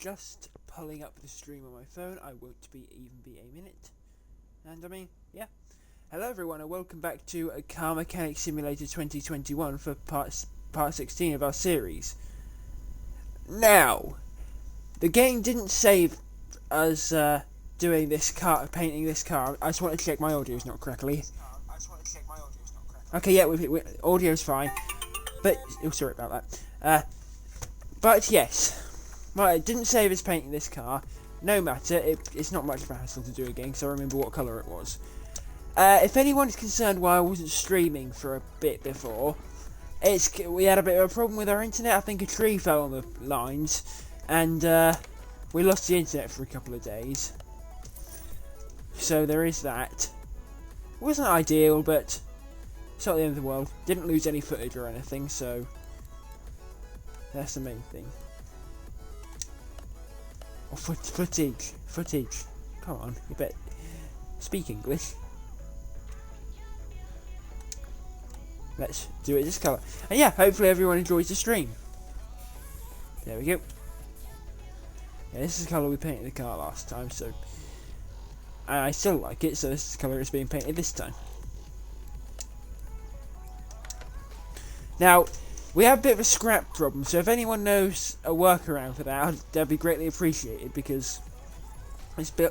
just pulling up the stream on my phone. I won't even be a minute. And I mean, yeah. Hello everyone and welcome back to a Car Mechanic Simulator 2021 for part 16 of our series. Now, the game didn't save us doing this car, painting this car. I just want to check my audio's not crackly. Okay, yeah, audio's fine. But, oh, sorry about that. But yes, right, it didn't save us painting this car. No matter, it's not much of a hassle to do again, because I remember what colour it was. If anyone's concerned why I wasn't streaming for a bit before, we had a bit of a problem with our internet. I think a tree fell on the lines, and we lost the internet for a couple of days. So there is that. It wasn't ideal, but it's not the end of the world. Didn't lose any footage or anything, so that's the main thing. Oh, footage. Come on, you bet. Speak English. Let's do it this colour. And yeah, hopefully everyone enjoys the stream. There we go. Yeah, this is the colour we painted the car last time, so... And I still like it, so this is the colour it's being painted this time. Now, we have a bit of a scrap problem, so if anyone knows a workaround for that, that'd be greatly appreciated, because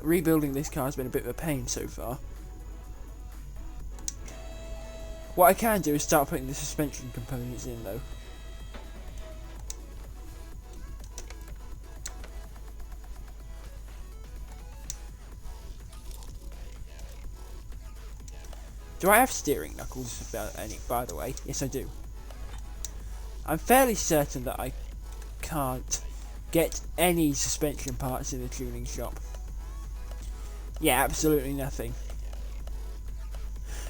rebuilding this car has been a bit of a pain so far. What I can do is start putting the suspension components in, though. Do I have steering knuckles, by the way? Yes, I do. I'm fairly certain that I can't get any suspension parts in the tuning shop. Yeah, absolutely nothing.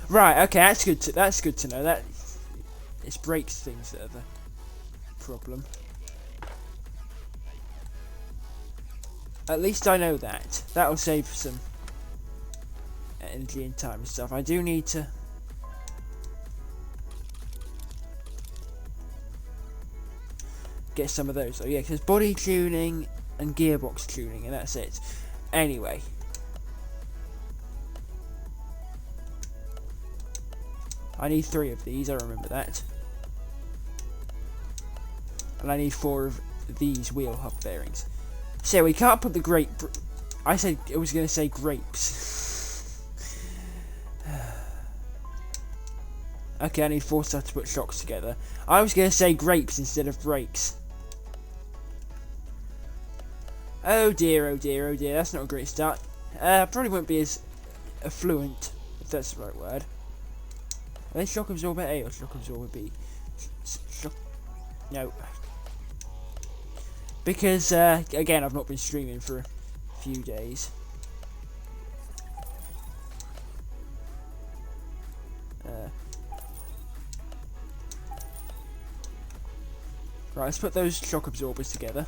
Right, okay, that's good to know. That it's brakes things that are the problem. At least I know that. That'll save some energy and time and stuff. I do need to get some of those. Oh yeah, because body tuning and gearbox tuning, and that's it. Anyway. I need 3 of these, I remember that. And I need 4 of these wheel hub bearings. So we can't put the I was going to say grapes. Okay, I need 4 stuff to put shocks together. I was going to say grapes instead of brakes. Oh dear, oh dear, oh dear, that's not a great start. Probably won't be as fluent, if that's the right word. Are they shock absorber A or shock absorber B? No. Because, again, I've not been streaming for a few days. Right, let's put those shock absorbers together.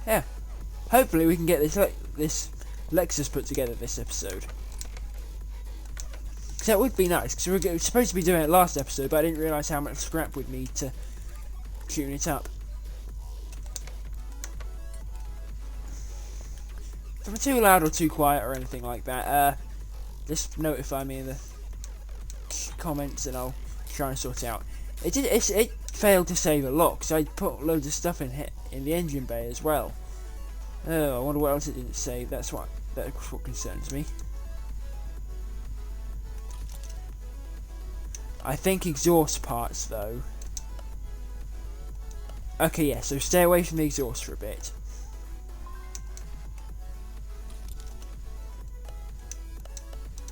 Yeah. Hopefully we can get this Lexus put together this episode. So it would be nice, because we were supposed to be doing it last episode, but I didn't realise how much scrap we'd need to tune it up. If I'm too loud or too quiet or anything like that, just notify me in the comments and I'll try and sort it out. It failed to save a lot, because I put loads of stuff in the engine bay as well. Oh, I wonder what else it didn't save. That's what concerns me. I think exhaust parts, though. Okay, yeah, so stay away from the exhaust for a bit.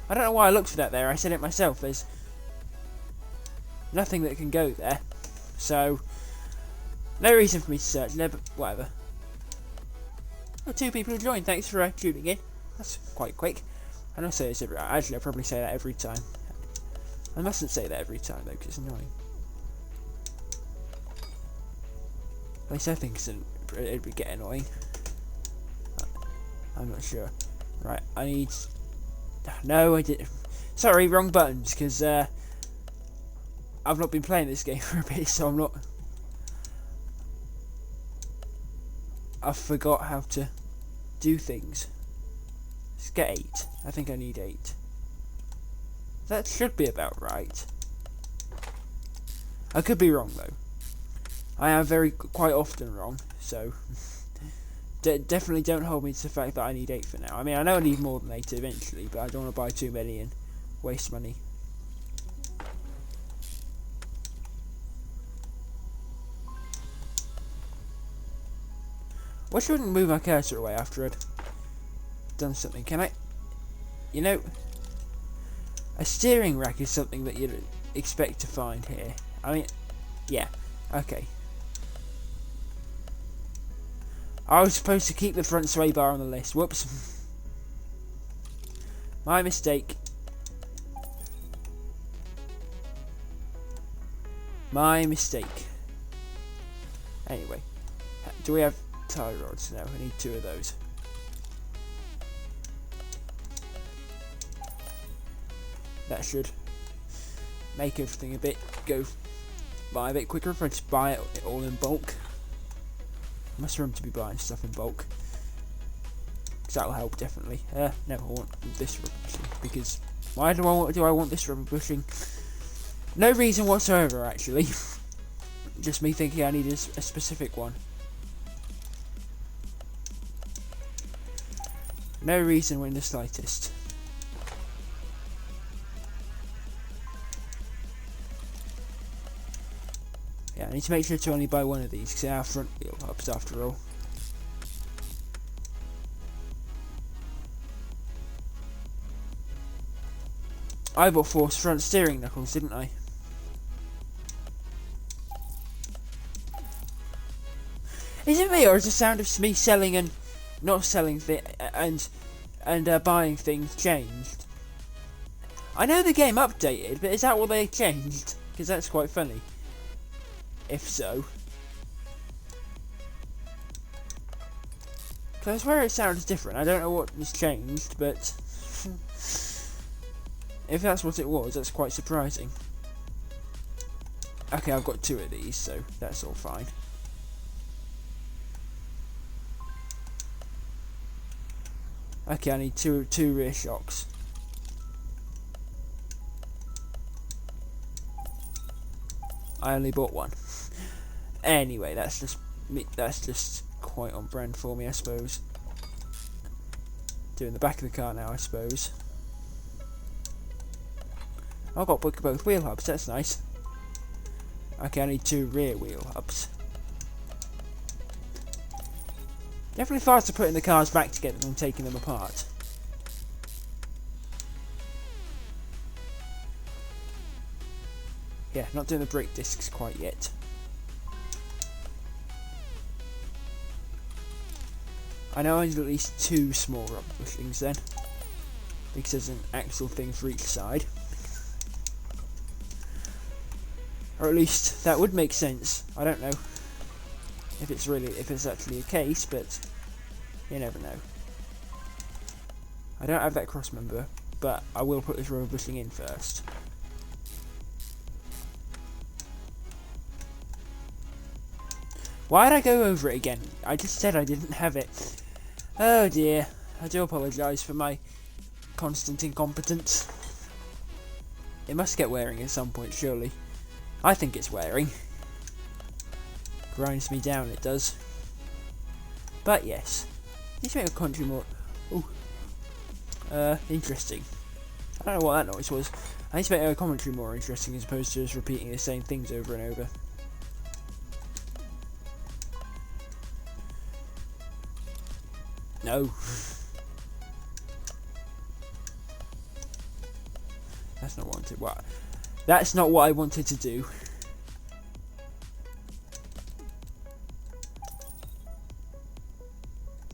I don't know why I looked for that there. I said it myself. There's nothing that can go there. So, no reason for me to search. Never, whatever. Well, 2 people have joined. Thanks for tuning in. That's quite quick. I don't say this every. Actually, I'll probably say that every time. I mustn't say that every time though, because it's annoying. At least I think it would get annoying. I'm not sure. Right, I need. No, I did. Sorry, wrong buttons. Because I've not been playing this game for a bit, so I'm not... I forgot how to do things. Let's get 8. I think I need 8. That should be about right. I could be wrong though. I am quite often wrong, so definitely don't hold me to the fact that I need 8 for now. I mean, I know I need more than 8 eventually, but I don't want to buy too many and waste money. Why shouldn't I move my cursor away after I'd done something? Can I? You know, a steering rack is something that you'd expect to find here. I mean, yeah, okay. I was supposed to keep the front sway bar on the list. Whoops. My mistake. My mistake. Anyway, do we have tie rods? No, I need 2 of those. That should make everything go by a bit quicker if I just buy it all in bulk. I must remember to be buying stuff in bulk, because that'll help definitely. No, I want this rubber bushing, because why do I want this rubber bushing? No reason whatsoever, actually. Just me thinking I need a specific one. No reason in the slightest. Yeah, I need to make sure to only buy one of these, because they are front wheel hubs after all. I bought 4 front steering knuckles, didn't I? Is it me, or is the sound of me selling and not selling and buying things changed? I know the game updated, but is that what they changed? Because that's quite funny. If so. Because I swear it sounds different. I don't know what has changed, but if that's what it was, that's quite surprising. Okay, I've got 2 of these, so that's all fine. Okay, I need two rear shocks. I only bought 1. Anyway, that's just quite on brand for me, I suppose. Doing the back of the car now, I suppose. I've got both wheel hubs, that's nice. Okay, I need 2 rear wheel hubs. Definitely faster putting the cars back together than taking them apart. Yeah, not doing the brake discs quite yet. I know I need at least 2 small rubber bushings then, because there's an axle thing for each side. Or at least that would make sense. I don't know if it's actually a case, but you never know. I don't have that cross member, but I will put this rubber bushing in first. Why did I go over it again? I just said I didn't have it. Oh dear. I do apologise for my constant incompetence. It must get wearing at some point, surely. I think it's wearing. Grinds me down, it does. But yes. Need to make a country more... Ooh. Interesting. I don't know what that noise was. I need to make a commentary more interesting as opposed to just repeating the same things over and over. No. That's not what I wanted. What? That's not what I wanted to do.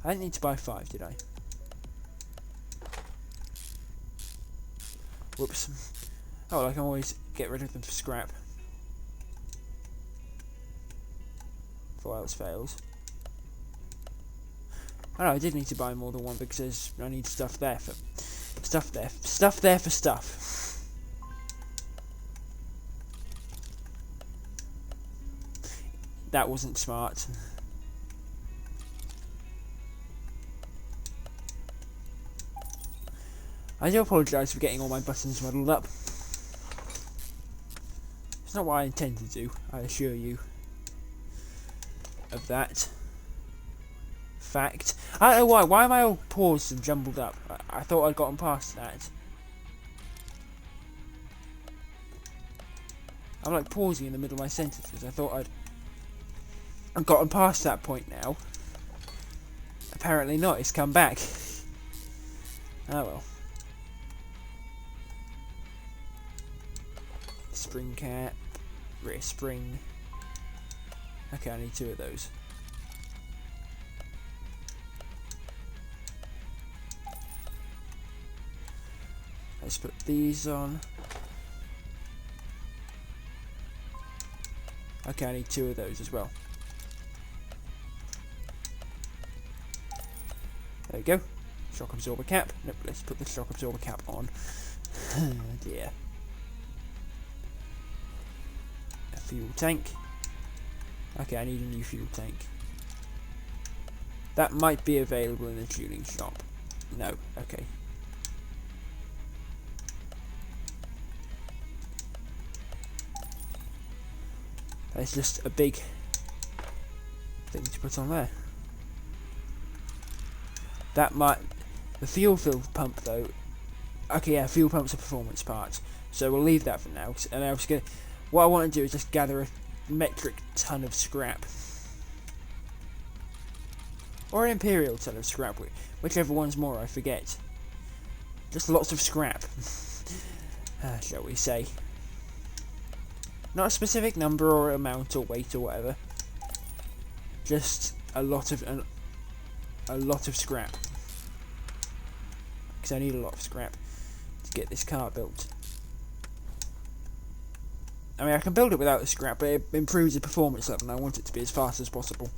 I didn't need to buy 5, did I? Whoops. Oh, well, I can always get rid of them for scrap. If all else fails. Oh no, I did need to buy more than 1 because I need stuff there for stuff. that wasn't smart. I do apologise for getting all my buttons muddled up. It's not what I intend to do, I assure you of that fact. I don't know why. Why am I all paused and jumbled up? I thought I'd gotten past that. I'm like pausing in the middle of my sentences. I thought I'd gotten past that point now. Apparently not. It's come back. Oh well. Spring cap. Rear spring. Okay, I need 2 of those. Let's put these on. Okay, I need 2 of those as well. There we go. Shock absorber cap. Nope, let's put the shock absorber cap on. Oh dear. A fuel tank. Okay, I need a new fuel tank. That might be available in the tuning shop. No, okay. It's just a big thing to put on there. That might... The fuel fill pump though... Okay, yeah, fuel pump's a performance part. So we'll leave that for now. And I was gonna... What I want to do is just gather a metric ton of scrap. Or an imperial ton of scrap. Whichever one's more, I forget. Just lots of scrap. Shall we say. Not a specific number or amount or weight or whatever. Just a lot of scrap. Because I need a lot of scrap to get this car built. I mean, I can build it without the scrap, but it improves the performance level, and I want it to be as fast as possible.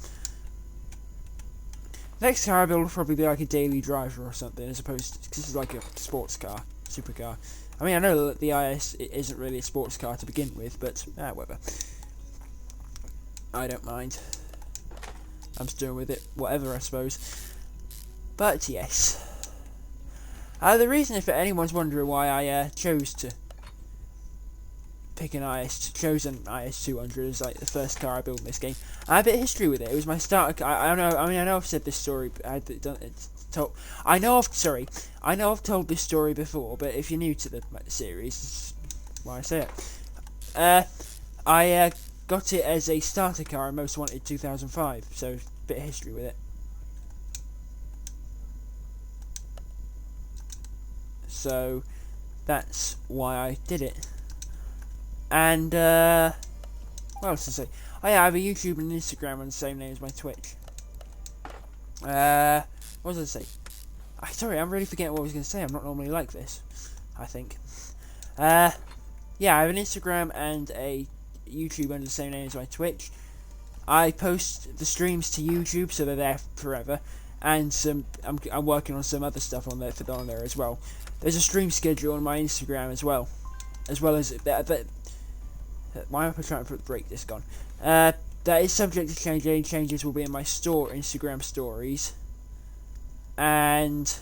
Next car I build will probably be like a daily driver or something, as opposed to, because this is like a sports car, supercar. I mean, I know that the IS isn't really a sports car to begin with, but whatever. I don't mind. I'm still with it, whatever, I suppose. But yes. The reason, if anyone's wondering why I chose an IS-200 as like the first car I built in this game, I have a bit of history with it. It was my starter car. I know. I mean, I know I've said this story. I know I've told this story before, but if you're new to the series, this is why I say it. I got it as a starter car in Most Wanted 2005, so a bit of history with it. So that's why I did it. And what else to say? Oh yeah, I have a YouTube and Instagram on the same name as my Twitch. What was I say? Sorry, I'm really forgetting what I was going to say. I'm not normally like this, I think. Yeah, I have an Instagram and a YouTube under the same name as my Twitch. I post the streams to YouTube, so they're there forever. And I'm working on some other stuff on there as well. There's a stream schedule on my Instagram as well as why am I trying to put the brake disc on? That is subject to change. Any changes will be in my Instagram stories. And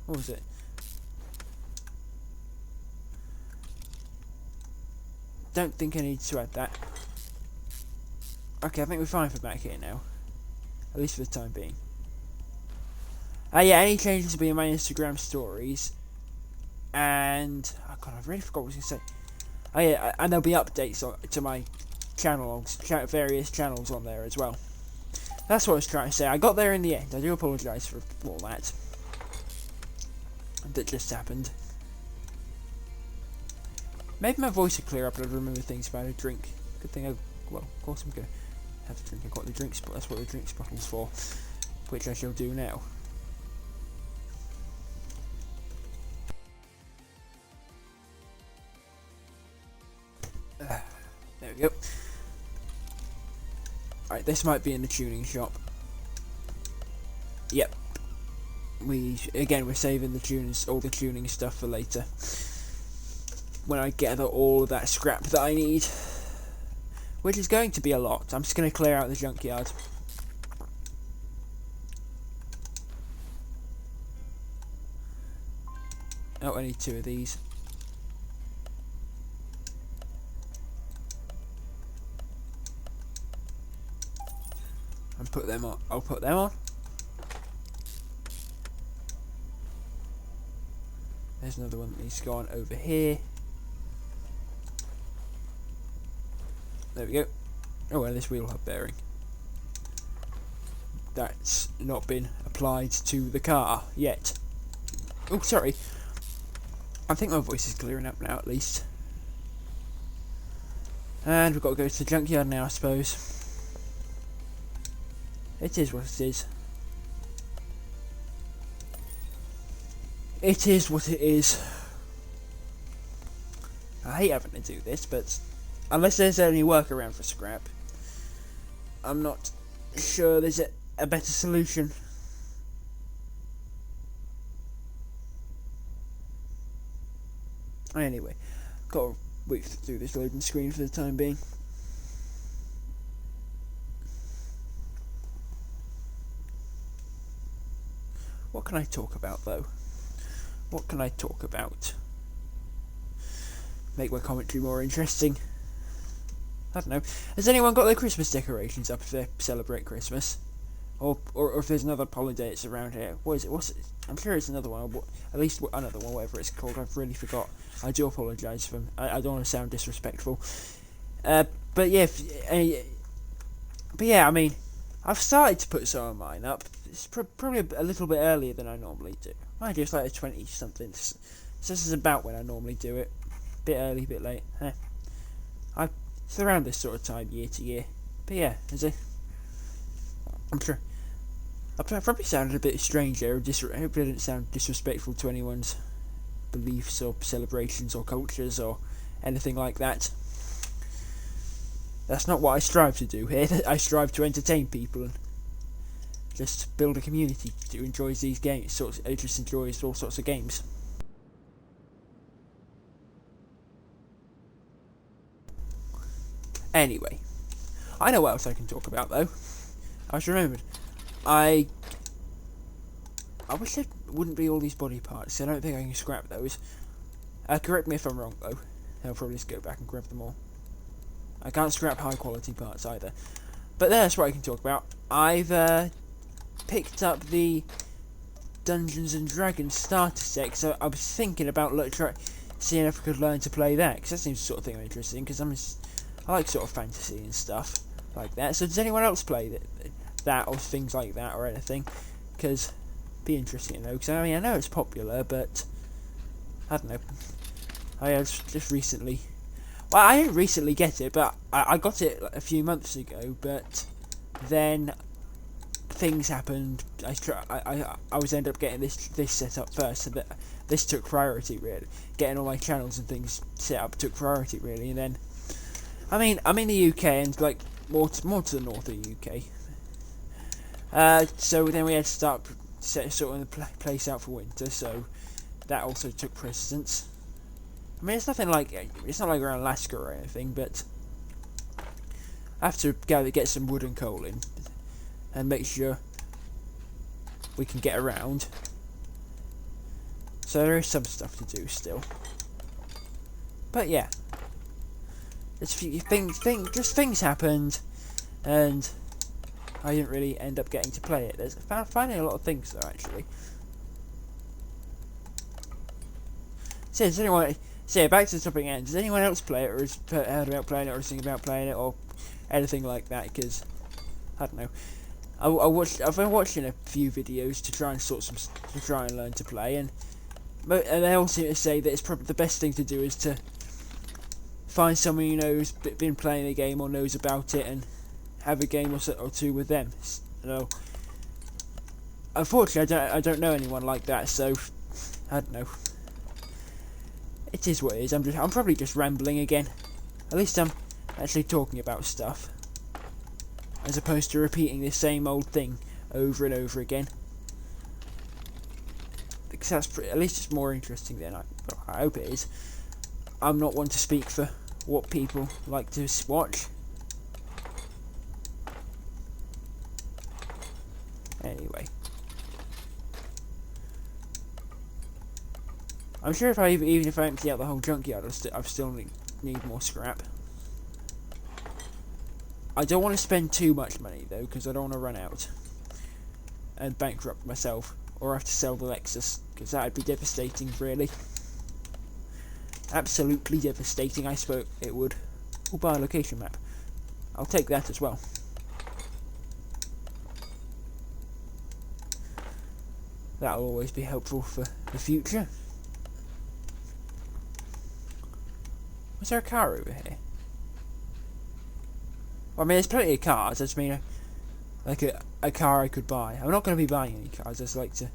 what was it? Don't think I need to add that. Okay, I think we're fine for back here now. At least for the time being. Yeah, any changes will be in my Instagram stories. And oh god, I really forgot what I was going to say. Oh yeah, and there'll be updates to my various channels on there as well. That's what I was trying to say. I got there in the end. I do apologise for all that just happened. Maybe my voice will clear up and I'll remember things about a drink. Good thing well, of course I'm going to have a drink. I've got the drinks, but that's what the drinks bottle's for. Which I shall do now. There we go. Alright, this might be in the tuning shop. Yep. We're saving the all the tuning stuff for later. when I gather all of that scrap that I need, which is going to be a lot. I'm just going to clear out the junkyard. Oh, I need 2 of these. And put them on. I'll put them on. There's another one that needs to go on over here. There we go. Oh, well, this wheel hub bearing. That's not been applied to the car yet. Oh, sorry. I think my voice is clearing up now, at least. And we've got to go to the junkyard now, I suppose. It is what it is. It is what it is. I hate having to do this, but unless there's any workaround for scrap, I'm not sure there's a better solution. Anyway, got to wait through this loading screen for the time being. What can I talk about, though? What can I talk about? Make my commentary more interesting. I don't know. Has anyone got their Christmas decorations up if they celebrate Christmas? Or if there's another holiday that's around here? What is it? What's it? I'm sure it's another one. At least another one, whatever it's called. I've really forgot. I do apologise for. I don't want to sound disrespectful. But yeah, I mean, I've started to put some of mine up. It's probably a little bit earlier than I normally do. Mind you, it's like a 20 something. So this is about when I normally do it. Bit early, bit late. It's around this sort of time, year to year. But yeah, I'm sure I probably sounded a bit strange there. I hope I didn't sound disrespectful to anyone's beliefs or celebrations or cultures or anything like that. That's not what I strive to do here. I strive to entertain people and just build a community who enjoys these games. Just enjoys all sorts of games. Anyway, I know what else I can talk about though. I just remembered. I wish there wouldn't be all these body parts. I don't think I can scrap those. Correct me if I'm wrong though. I'll probably just go back and grab them all. I can't scrap high quality parts either. But that's what I can talk about. I've picked up the Dungeons and Dragons starter set, so I was thinking about seeing if I could learn to play that, because that seems the sort of thing I'm interested in, because I like sort of fantasy and stuff like that. So does anyone else play that or things like that or anything? Because it'd be interesting to know, because I know it's popular, but I don't know. I just recently... Well, I didn't recently get it, but I got it a few months ago, but then things happened. I was ended up getting this set up first, so that this took priority really. Getting all my channels and things set up took priority really, and then I'm in the UK and like more to the north of the UK. So then we had to start sorting the place out for winter, so that also took precedence. I mean, it's not like we're in Alaska or anything, but I have to get some wood and coal in and make sure we can get around. So there is some stuff to do still. But yeah, things happened, and I didn't really end up getting to play it. There's finding a lot of things though, actually. So does anyone? So yeah, back to the topic again. Does anyone else play it, or has heard about playing it, or think about playing it, or anything like that? Because I don't know. I've been watching a few videos to try and learn to play, and they all seem to say that it's probably the best thing to do is to find someone you know who's been playing the game or knows about it, and have a game or two with them. You know. Unfortunately, I don't know anyone like that, so I don't know. It is what it is. I'm probably just rambling again. At least I'm actually talking about stuff, as opposed to repeating the same old thing over and over again. Because at least it's more interesting than I hope it is. I'm not one to speak for what people like to watch. Anyway, I'm sure if even if I empty out the whole junkyard, I still need more scrap. I don't want to spend too much money though, because I don't want to run out and bankrupt myself, or have to sell the Lexus, because that would be devastating, really. Absolutely devastating. I suppose it would. We'll buy a location map. I'll take that as well. That'll always be helpful for the future. Was there a car over here? Well, I mean, there's plenty of cars. I just mean, like a car I could buy. I'm not going to be buying any cars. I just like to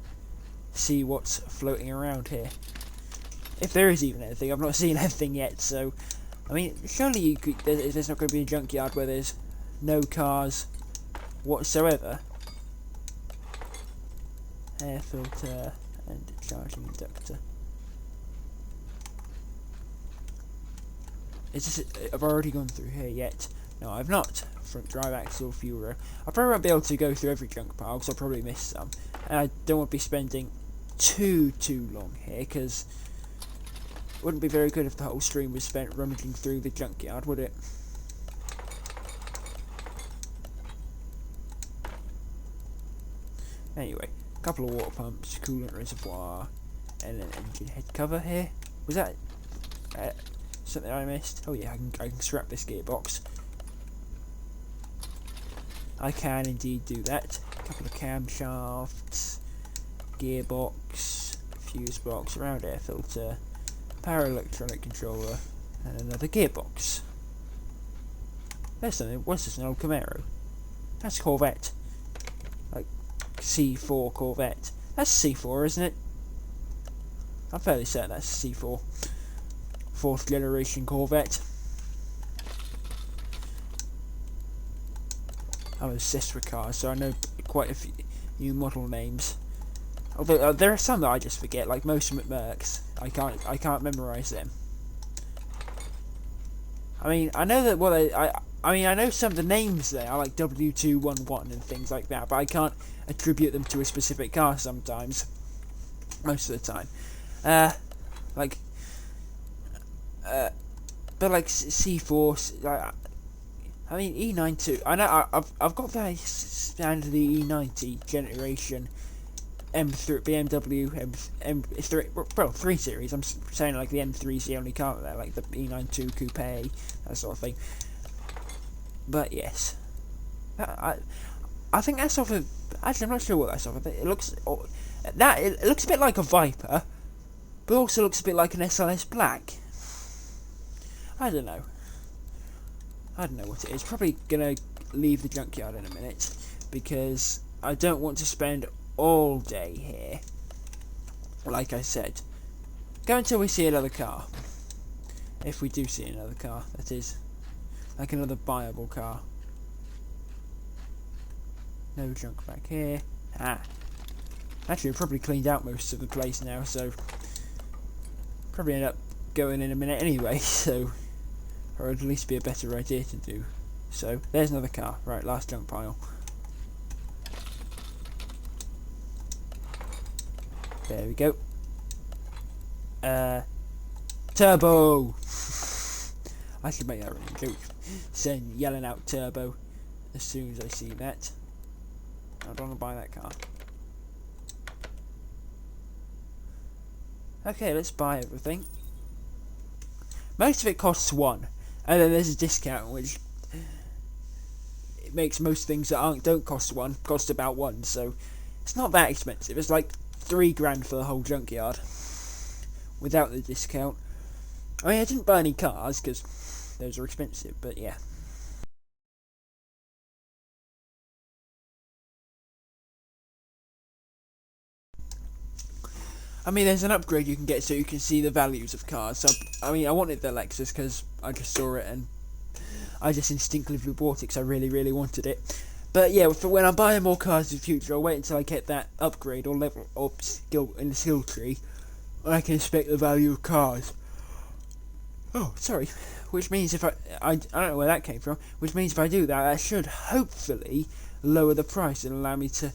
see what's floating around here. If there is even anything, I've not seen anything yet. So, I mean, surely you could. There's not going to be a junkyard where there's no cars whatsoever. Air filter and charging inductor. Is this? I've already gone through here yet. No, I've not. Front drive axle, fuel row. I probably won't be able to go through every junk pile, because I'll probably miss some. And I don't want to be spending too long here, because it wouldn't be very good if the whole stream was spent rummaging through the junkyard, would it? Anyway, a couple of water pumps, coolant reservoir, and an engine head cover here. Was that something I missed? Oh yeah, I can scrap this gearbox. I can indeed do that. A couple of camshafts, gearbox, fuse box, round air filter, power electronic controller, and another gearbox. There's something. What's this? An old Camaro? That's a Corvette. Like C4 Corvette. That's C4, isn't it? I'm fairly certain that's C4. 4th generation Corvette. I'm obsessed with cars, so I know quite a few model names. Although there are some that I just forget, like most Mercs. I can't memorize them. I mean, I know that I know some of the names there are like W211 and things like that, but I can't attribute them to a specific car sometimes. Most of the time, but like C4, I mean E92. I know I've got the standard the E90 generation M3 BMW M3, well 3 Series. I'm saying like the M3's the only car there, like the E92 Coupe, that sort of thing. But yes, I think that's off of. Actually, I'm not sure what that's off of. It looks it looks a bit like a Viper, but also looks a bit like an SLS Black. I don't know what it is. Probably gonna leave the junkyard in a minute, because I don't want to spend all day here. Like I said, go until we see another car. If we do see another car, that is, like another buyable car. No junk back here. Actually, I've probably cleaned out most of the place now, so probably end up going in a minute anyway. So, or at least be a better idea to do. So there's another car. Right, last junk pile. There we go. Turbo. I should make that running joke. Yelling out turbo as soon as I see that. I don't want to buy that car. Okay, let's buy everything. Most of it costs 1, and then there's a discount which it makes most things that don't cost 1 cost about 1. So it's not that expensive. It's like $3 for the whole junkyard without the discount. I mean, I didn't buy any cars because those are expensive, but yeah. I mean, there's an upgrade you can get so you can see the values of cars. So, I mean, I wanted the Lexus because I just saw it and I just instinctively bought it because I really, really wanted it. But yeah, for when I'm buying more cars in the future, I'll wait until I get that upgrade or level or skill in the skill tree, and I can expect the value of cars. Oh, sorry. Which means if I don't know where that came from. Which means if I do that, I should hopefully lower the price and allow me to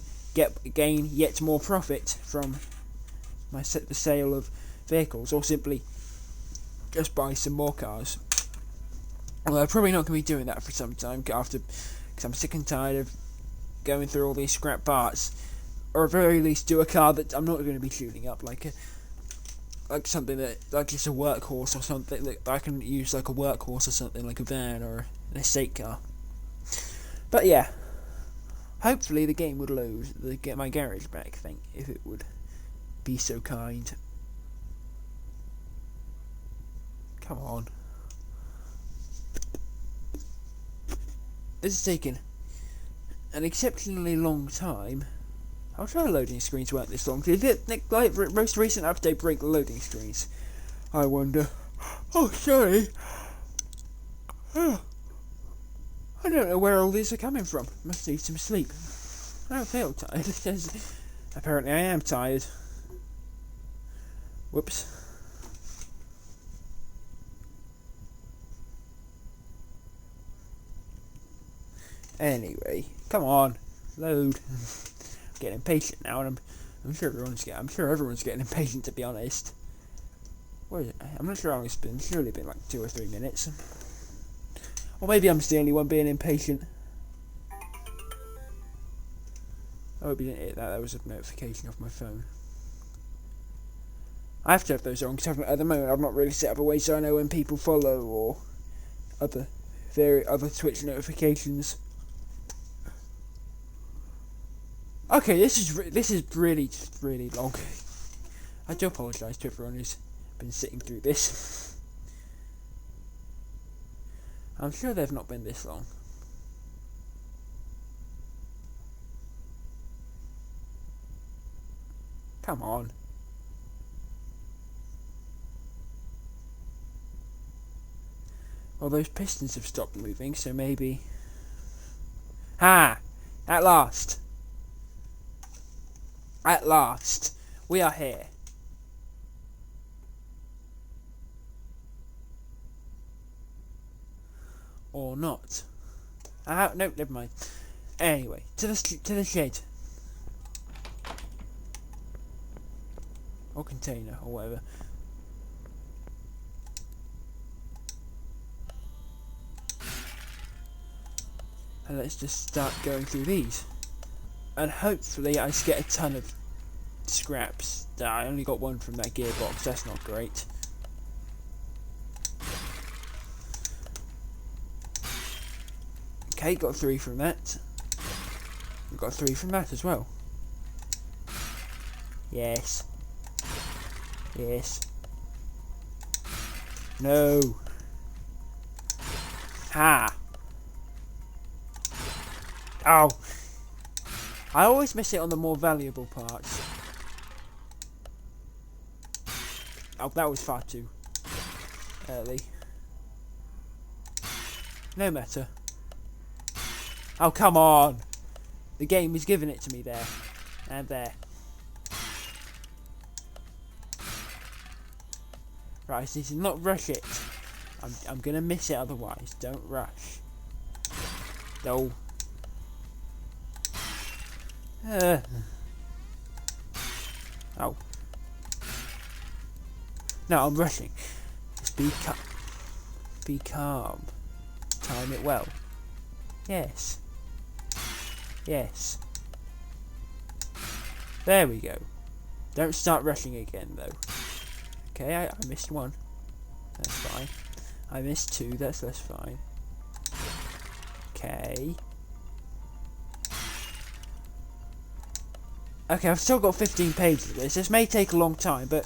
gain yet more profit from the sale of vehicles, or simply just buy some more cars. Well, I'm probably not going to be doing that for some time because I'm sick and tired of going through all these scrap parts, or at very least do a car that I'm not going to be shooting up, like something that like it's a workhorse or something that I can use like a workhorse or something, like a van or an estate car. But yeah, hopefully the game would load to get my garage back. If it would be so kind. Come on. This is taking an exceptionally long time. I'll try loading screens weren't this long. Did it, like most recent update, break the loading screens? I wonder. Oh, sorry. I don't know where all these are coming from. Must need some sleep. I don't feel tired. Apparently I am tired. Whoops. Anyway, come on, load. I'm getting impatient now, and I'm sure everyone's getting impatient, to be honest. What is it? I'm not sure how long it's been. It's surely been like 2 or 3 minutes. Or maybe I'm just the only one being impatient. I hope you didn't hit that. That was a notification off my phone. I have to have those on because at the moment I've not really set up a way so I know when people follow or other Twitch notifications. Okay, this is really long. I do apologise to everyone who's been sitting through this. I'm sure they've not been this long. Come on. Well, those pistons have stopped moving, so maybe... Ha! At last! At last! We are here. Or not. No, never mind. Anyway, to the shed. Or container, or whatever. And let's just start going through these. And hopefully I just get a ton of scraps. I only got one from that gearbox, that's not great. Okay, got 3 from that. We've got 3 from that as well. Yes. Yes. No. Ha! Oh! I always miss it on the more valuable parts. Oh, that was far too early. No matter. Oh, come on! The game is giving it to me there. And there. Right, I just need to not rush it. I'm gonna miss it otherwise. Don't rush. No. Oh. No, I'm rushing. Just be calm. Be calm. Time it well. Yes. Yes. There we go. Don't start rushing again, though. Okay, I missed 1. That's fine. I missed 2. That's fine. Okay. Okay, I've still got 15 pages of this. This may take a long time, but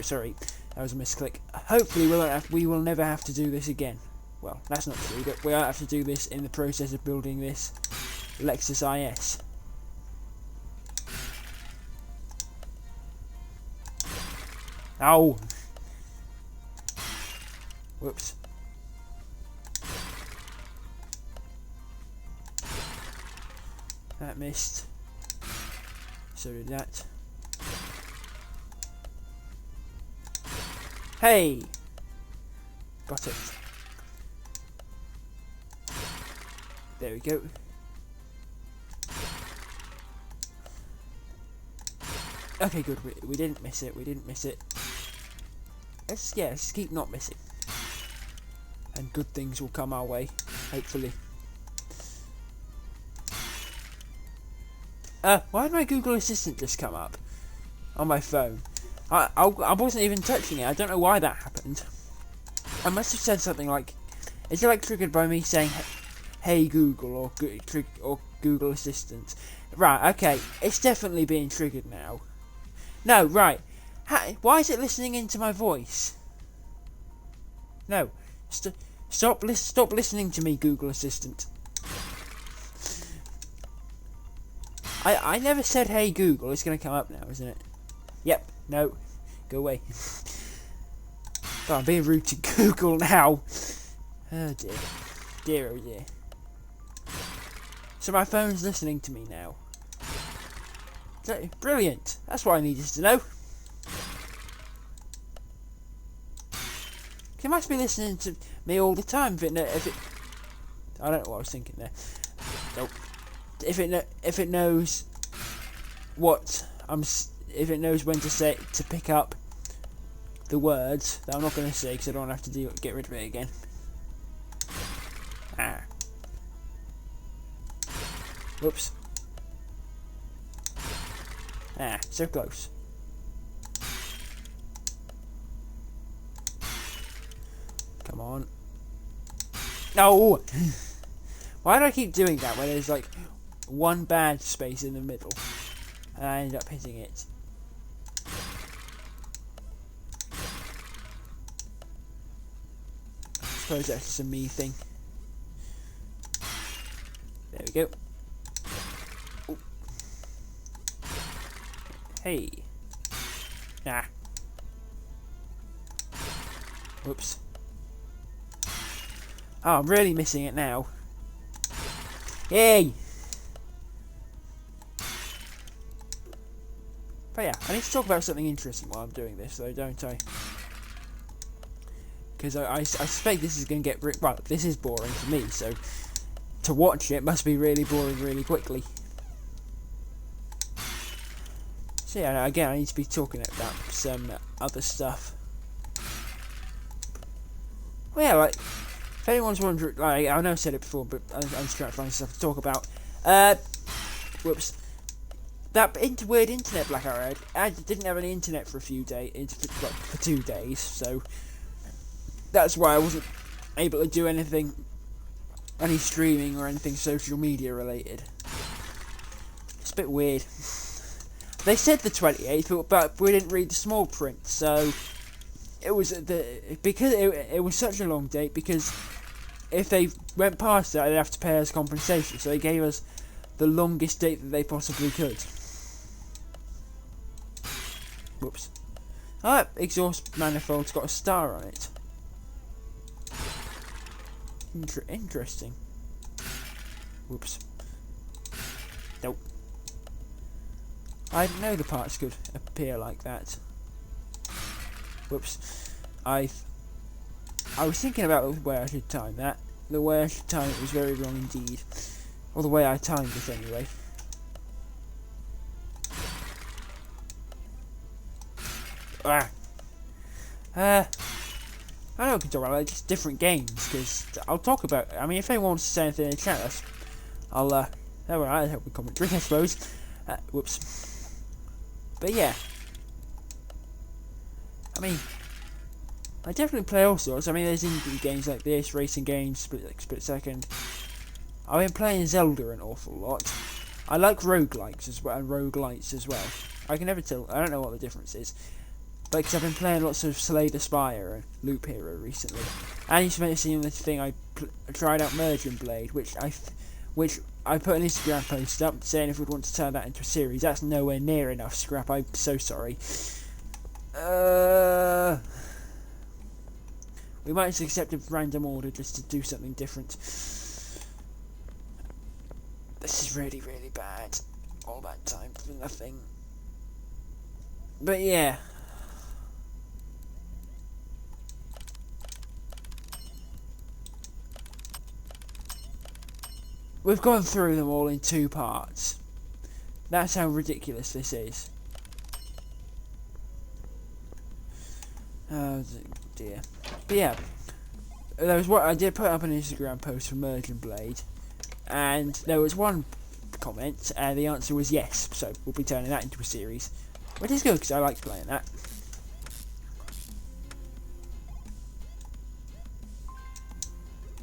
sorry, that was a misclick. Hopefully we will never have to do this again. Well, that's not true, but we won't have to do this in the process of building this Lexus IS. Ow! Whoops. That missed. So did that. Hey! got it. There we go. Okay, good. We didn't miss it. We didn't miss it. Let's just keep not missing. And good things will come our way, hopefully. Why did my Google Assistant just come up on my phone? I wasn't even touching it. I don't know why that happened. I must have said something like, is it like triggered by me saying, "Hey Google" or Google Assistant? Right. Okay. It's definitely being triggered now. No. Right. Why is it listening into my voice? No. Stop listening to me, Google Assistant. I never said "Hey Google." It's going to come up now, isn't it? Yep. No. Go away. Oh, I'm being rude to Google now. Oh dear. Dear, oh dear. So my phone's listening to me now. Brilliant. That's what I needed to know. It must be listening to me all the time. If it, I don't know what I was thinking there. Nope. If it knows what if it knows when to pick up the words that I'm not going to say because I don't have to get rid of it again. Ah. Whoops. Ah, so close. Come on. No! Why do I keep doing that when there's like one bad space in the middle and I end up hitting it? I suppose that's just a me thing. There we go. Ooh. Hey. Nah. Whoops. Oh, I'm really missing it now. Yay! But yeah, I need to talk about something interesting while I'm doing this, though, don't I? Because I suspect this is going to get... Well, this is boring for me, so... To watch it must be really boring really quickly. So yeah, again, I need to be talking about some other stuff. Well, yeah, like... If anyone's wondering... Like, I know I said it before, but I'm just trying to find stuff to talk about. Whoops. That weird internet blackout I had. I didn't have any internet for a few days, for 2 days, so that's why I wasn't able to do anything, any streaming or anything social media related. It's a bit weird. They said the 28th, but we didn't read the small print, so it was because it was such a long date. Because if they went past that, they'd have to pay us compensation. So they gave us the longest date that they possibly could. Whoops. Oh, that exhaust manifold's got a star on it. Interesting. Whoops. Nope. I didn't know the parts could appear like that. Whoops. I was thinking about the way I should time that. The way I should time it was very wrong indeed. Or the way I timed it anyway. Ah. I know we can talk about just different games, because I'll talk about... I mean, if anyone wants to say anything in the chat, I'll help with commentary, I suppose. Whoops. But yeah. I mean, I definitely play all sorts. I mean, there's indie games like this, racing games, split second. I've been playing Zelda an awful lot. I like roguelikes as well, and roguelites as well. I can never tell. I don't know what the difference is. But because I've been playing lots of Slay the Spire and Loop Hero recently. And you may have seen this thing I tried out Merging Blade, which I put an Instagram post up saying if we'd want to turn that into a series. That's nowhere near enough, Scrap. I'm so sorry. We might just accept a random order just to do something different. This is really, really bad. All that time for nothing. But yeah. we've gone through them all in 2 parts. That's how ridiculous this is. Oh dear. But yeah, there was what I did put up an Instagram post for Merge and Blade, and there was one comment, and the answer was yes. So we'll be turning that into a series, which is good because I like playing that.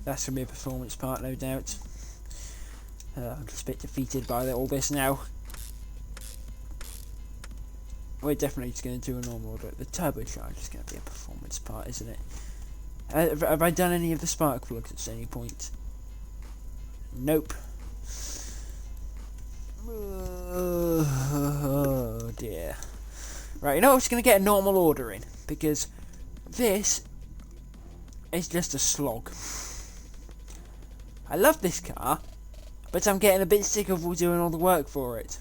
That's gonna be a performance part, no doubt. I'm just a bit defeated by all this now. We're definitely just going to do a normal order. The turbocharge is going to be a performance part, isn't it? Have I done any of the spark plugs at any point? Nope. Oh dear. Right, you know what? I'm just going to get a normal order in, because this is just a slog. I love this car, but I'm getting a bit sick of doing all the work for it.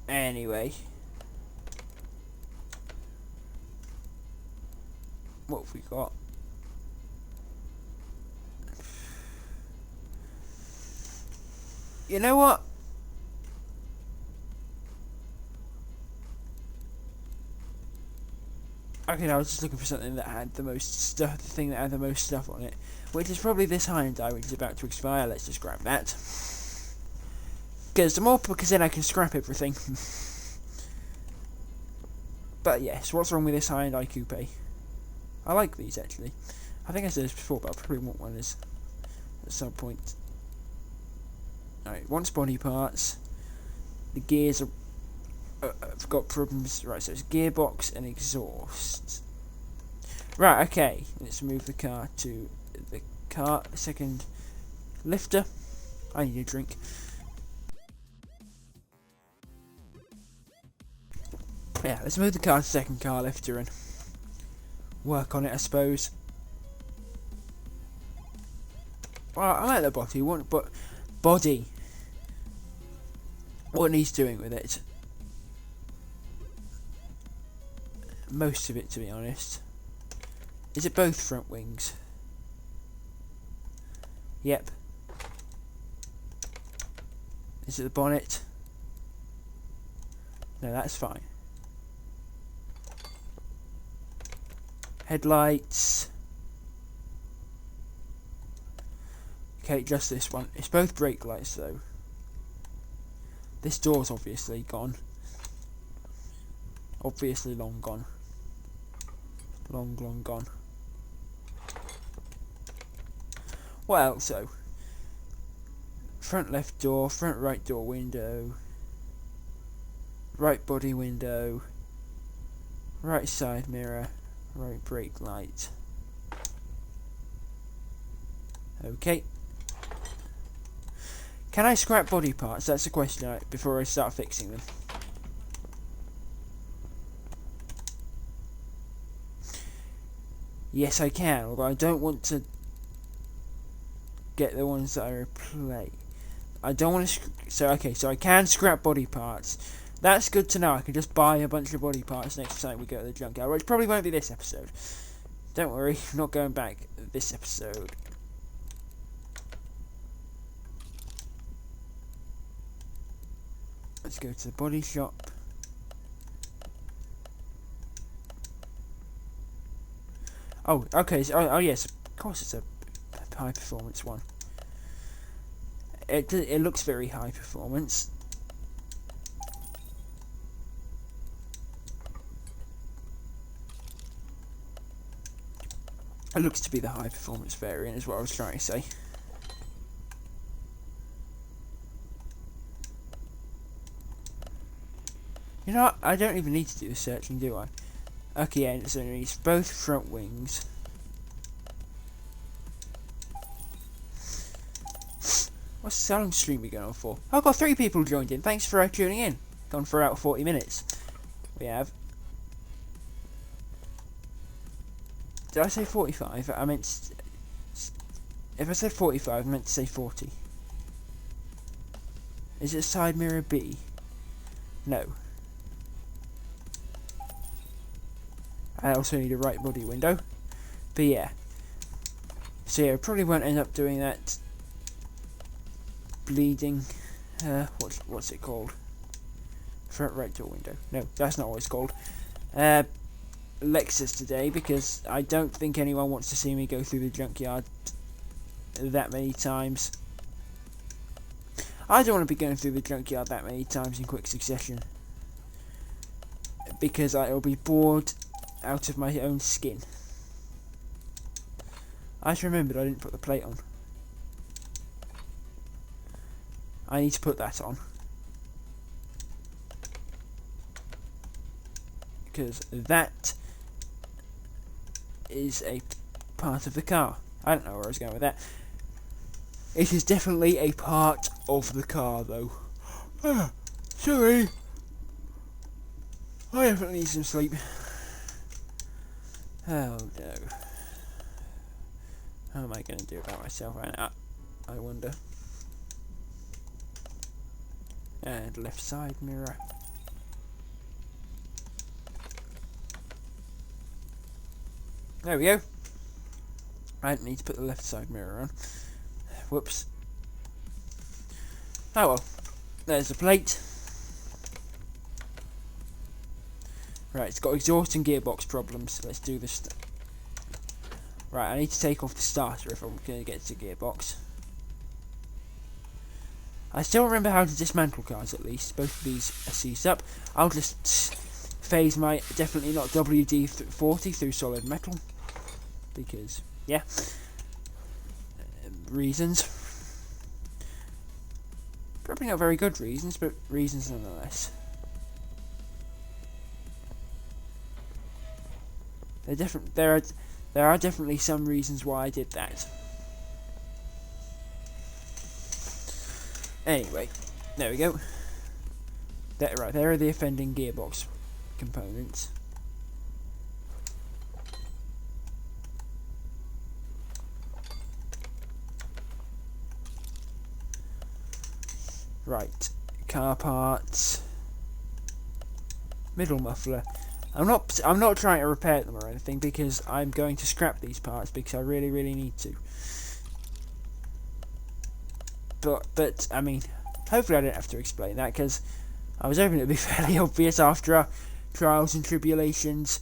Anyway, what have we got? You know what? Okay, I was just looking for something that had the most stuff, the thing that had the most stuff on it, which is probably this Hyundai, which is about to expire. Let's just grab that. Because then I can scrap everything. But yes, what's wrong with this Hyundai Coupe? I like these actually. I think I said this before, but I probably want one at some point. Alright, wants body parts. The gears are I've got problems. Right, so it's gearbox and exhaust. Right, okay. Let's move the car to the second lifter. I need a drink. Yeah, let's move the car to second car lifter and work on it, I suppose. Well, I like the body. Body. What needs doing with it? Most of it, to be honest. Is it both front wings? Yep. Is it the bonnet? No, that's fine. Headlights. Okay, just this one. It's both brake lights though. This door's obviously gone. Obviously long gone. Long gone. What else though? Front left door, front right door window, right body window, right side mirror, right brake light. Okay. Can I scrap body parts? That's a question before I start fixing them. Yes, I can, although I don't want to get the ones that I replace. I don't want to. So I can scrap body parts. That's good to know. I can just buy a bunch of body parts next time we go to the junkyard, which probably won't be this episode. Don't worry, I'm not going back this episode. Let's go to the body shop. Oh, okay. So, oh yes, of course it's a high performance one. It looks very high performance. It looks to be the high performance variant, is what I was trying to say. You know what? I don't even need to do the searching, do I? Okay, yeah, so it needs both front wings. What's the sound stream we going on for? I've got 3 people joined in. Thanks for tuning in. Gone for about 40 minutes. We have. Did I say 45? I meant. If I said 45, I meant to say 40. Is it side mirror B? No. I also need a right body window. But yeah. So yeah, I probably won't end up doing that bleeding, what's it called? Front right door window. No, that's not what it's called. Lexus today, because I don't think anyone wants to see me go through the junkyard that many times. I don't want to be going through the junkyard that many times in quick succession, because I'll be bored out of my own skin. I just remembered I didn't put the plate on. I need to put that on, because that is a part of the car. I don't know where I was going with that. It is definitely a part of the car, though. Sorry. I definitely need some sleep. Oh no. How am I going to do about myself right now? I wonder. And left side mirror. There we go. I didn't need to put the left side mirror on. Whoops. Oh well. There's the plate. Right, it's got exhaust and gearbox problems. Let's do this. Right, I need to take off the starter if I'm going to get to the gearbox. I still remember how to dismantle cars, at least. Both of these are seized up. I'll just phase my definitely not WD-40 through solid metal. Because, yeah. Reasons. Probably not very good reasons, but reasons nonetheless. There are definitely some reasons why I did that. Anyway, there we go. Right, there are the offending gearbox components. Right, car parts, middle muffler. I'm not trying to repair them or anything, because I'm going to scrap these parts because I really need to. But I mean, hopefully I don't have to explain that, because I was hoping it'd be fairly obvious after our trials and tribulations,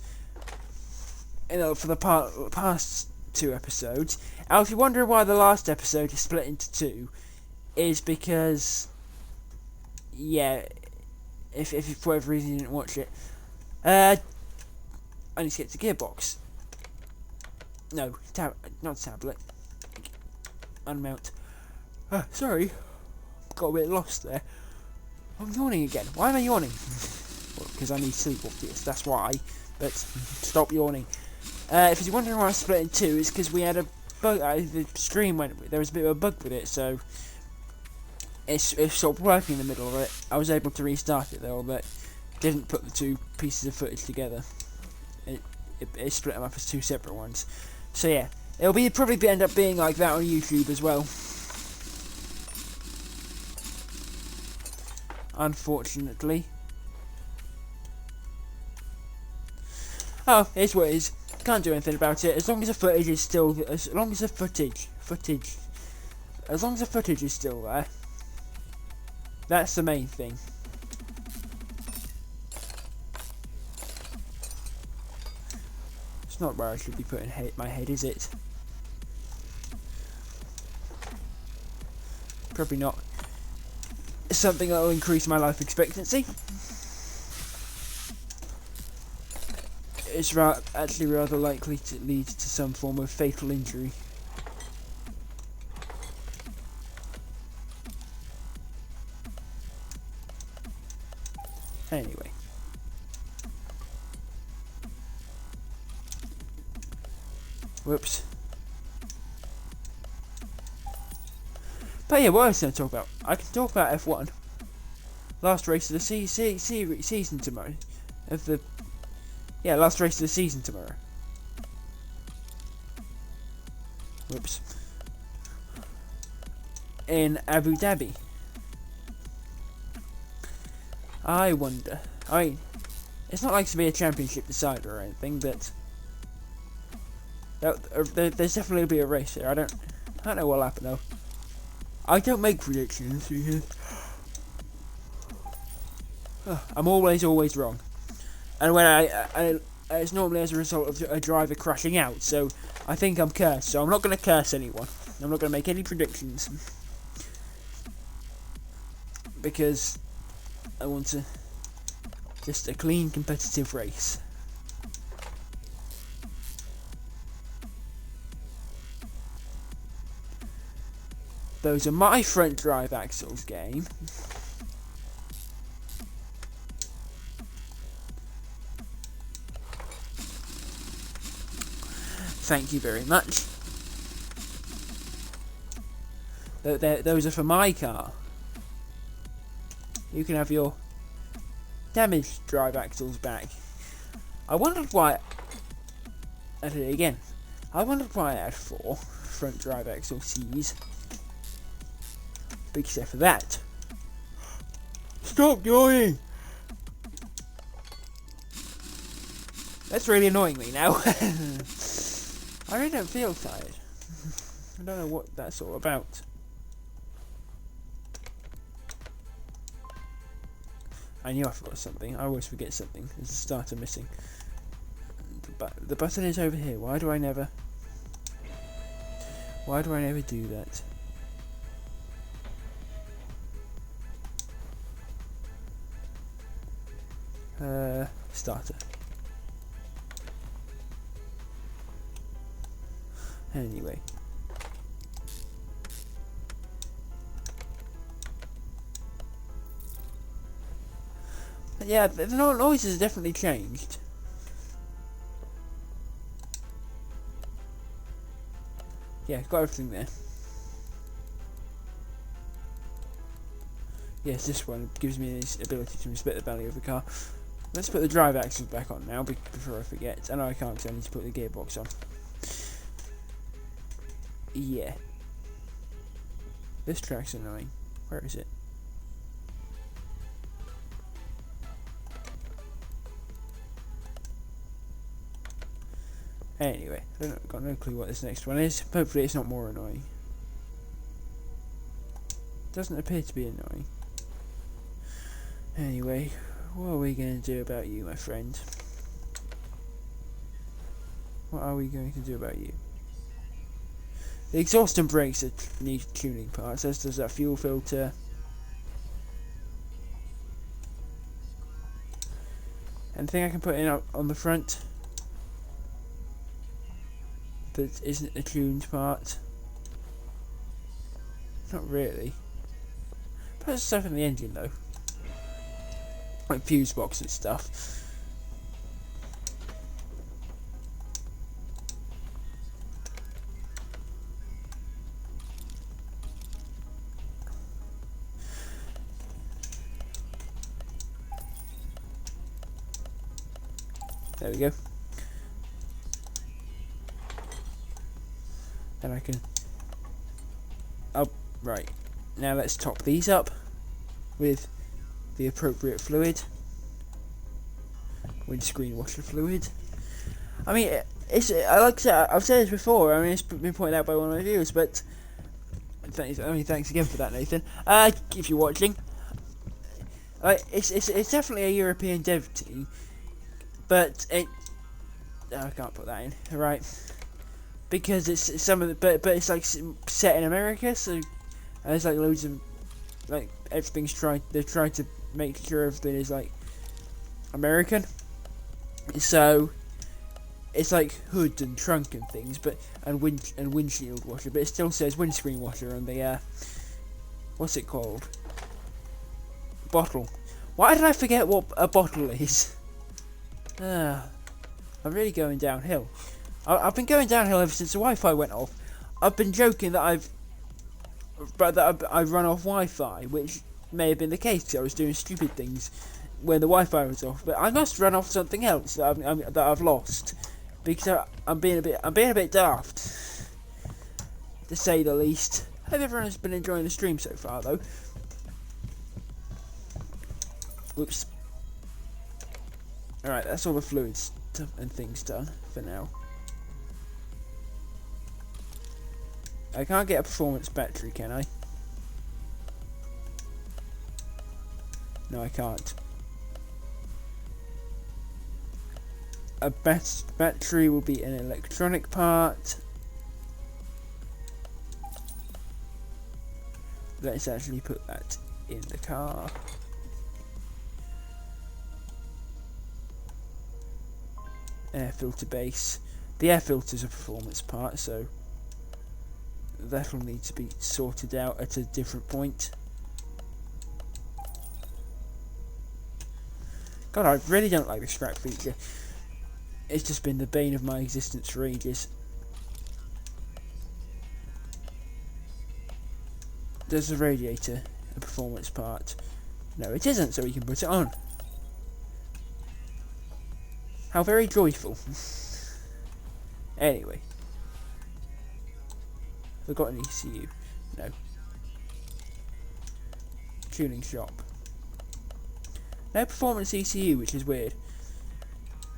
you know, for the past 2 episodes. Now, if you wonder why the last episode is split into 2, is because, yeah, if for whatever reason you didn't watch it, I need to get to gearbox. No, not tablet. Unmount. Sorry, got a bit lost there. I'm yawning again. Why am I yawning? Well, because I need sleep, obvious. That's why. But stop yawning. If you're wondering why I split in 2, it's because we had a bug. The stream went. There was a bit of a bug with it, so it stopped working in the middle of it. I was able to restart it though, but didn't put the 2 pieces of footage together. It split them up as 2 separate ones. So yeah, it'll probably end up being like that on YouTube as well. Unfortunately. Oh, it's what it is. Can't do anything about it. As long as the footage is still, as long as the footage is still there. That's the main thing. It's not where I should be putting my head, is it? Probably not. It's something that will increase my life expectancy. It's actually rather likely to lead to some form of fatal injury. Anyway. Whoops. But yeah, what else can I talk about? I can talk about F1. Last race of the season tomorrow. Last race of the season tomorrow. Whoops. In Abu Dhabi. I wonder. I mean, It's not like to be a championship decider or anything, but there's definitely be a race here. I don't know what'll happen though. I don't make predictions because I'm always wrong, and when I it's normally as a result of a driver crashing out. So I think I'm cursed. So I'm not going to curse anyone. I'm not going to make any predictions because I want to just a clean competitive race. Those are my front drive axles, game. Thank you very much. Those are for my car. You can have your damaged drive axles back. I wondered why. I did it again. I wondered why I had 4 front drive axle C's. Except for that. Stop yawning! That's really annoying me now. I really don't feel tired. I don't know what that's all about. I knew I forgot something. I always forget something. There's a starter missing. The button is over here. Why do I never do that? Starter. Anyway. But yeah, the noises have definitely changed. Yeah, got everything there. Yes, this one gives me this ability to inspect the value of the car. Let's put the drive axles back on now before I forget. I know I can't because I need to put the gearbox on. Yeah. This track's annoying. Where is it? Anyway, I've got no clue what this next one is. Hopefully it's not more annoying. Doesn't appear to be annoying. Anyway, what are we going to do about you, my friend? What are we going to do about you? The exhaust and brakes need tuning parts, as does that fuel filter. Anything I can put in on the front that isn't a tuned part? Not really. Put stuff in the engine though. Like fuse box and stuff. There we go. Then I can... Oh, right. Now let's top these up with the appropriate fluid. Windscreen washer fluid. I mean, like I said, I've said this before. I mean, it's been pointed out by one of my viewers, but thanks again for that, Nathan. If you're watching, it's definitely a European dev team, but I can't put that in, right? Because it's some of the, but it's like set in America, so there's like loads of like everything's they're trying to make sure everything is like American. So it's like hood and trunk and things, but and windshield washer, but it still says windscreen washer on the what's it called? Bottle. Why did I forget what a bottle is? I'm really going downhill. I've been going downhill ever since the Wi-Fi went off. I've been joking that I've run off Wi-Fi, which may have been the case because I was doing stupid things when the Wi-Fi was off. But I must run off something else that I've lost because I'm being a bit daft, to say the least. Hope everyone has been enjoying the stream so far, though. Whoops. Alright, that's all the fluids and things done for now. I can't get a performance battery, can I? No, I can't. A battery will be an electronic part. Let's actually put that in the car. Air filter base. The air filter's a performance part, so that'll need to be sorted out at a different point. God, I really don't like the scrap feature. It's just been the bane of my existence for ages. Does the radiator a performance part? No, it isn't, so we can put it on. How very joyful. Anyway. Have I got an ECU? No. Tuning shop. No performance ECU, which is weird.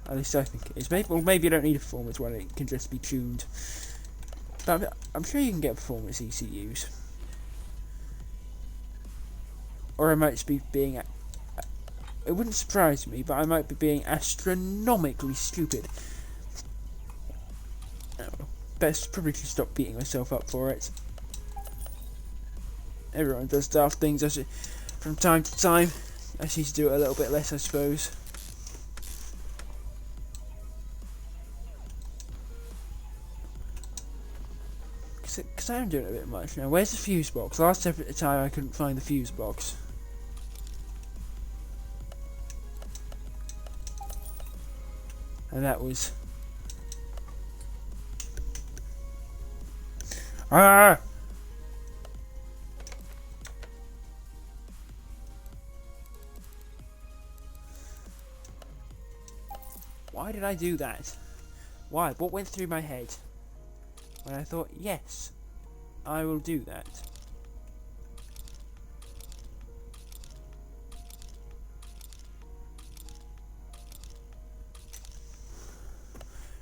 At least I think it is. Maybe you don't need a performance one, it can just be tuned. But I'm sure you can get performance ECUs. Or I might be being... It wouldn't surprise me, but I might be being astronomically stupid. Oh, best probably should stop beating myself up for it. Everyone does daft things from time to time. I just need to do it a little bit less, I suppose. Because I am doing it a bit much now. Where's the fuse box? Last time I couldn't find the fuse box. And that was... Ah! Why did I do that? Why? What went through my head? When I thought, yes, I will do that.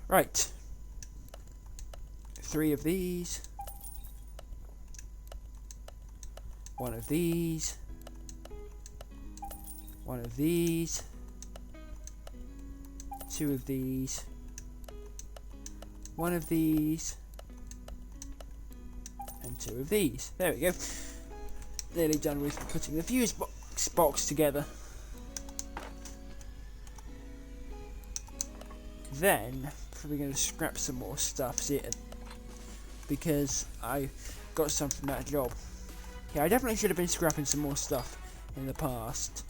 Right. 3 of these. 1 of these. 1 of these. 2 of these. 1 of these. And 2 of these. There we go. Nearly done with putting the fuse box together. Then, probably going to scrap some more stuff, see it, because I got some from that job. Yeah, I definitely should have been scrapping some more stuff in the past,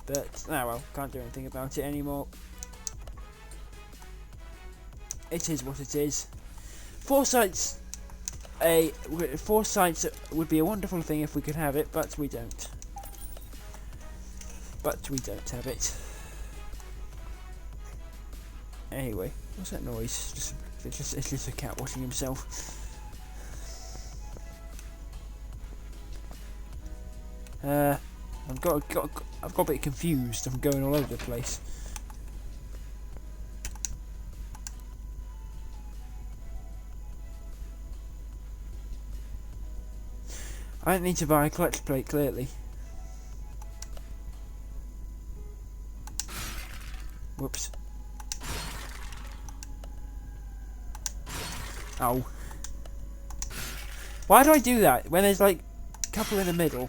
but oh well, can't do anything about it anymore. It is what it is. Foresight's foresight would be a wonderful thing if we could have it, but we don't. But we don't have it. Anyway, what's that noise? It's just a cat washing himself. I've got a bit confused. I'm going all over the place. I don't need to buy a clutch plate, clearly. Whoops. Ow. Why do I do that? When there's like a couple in the middle,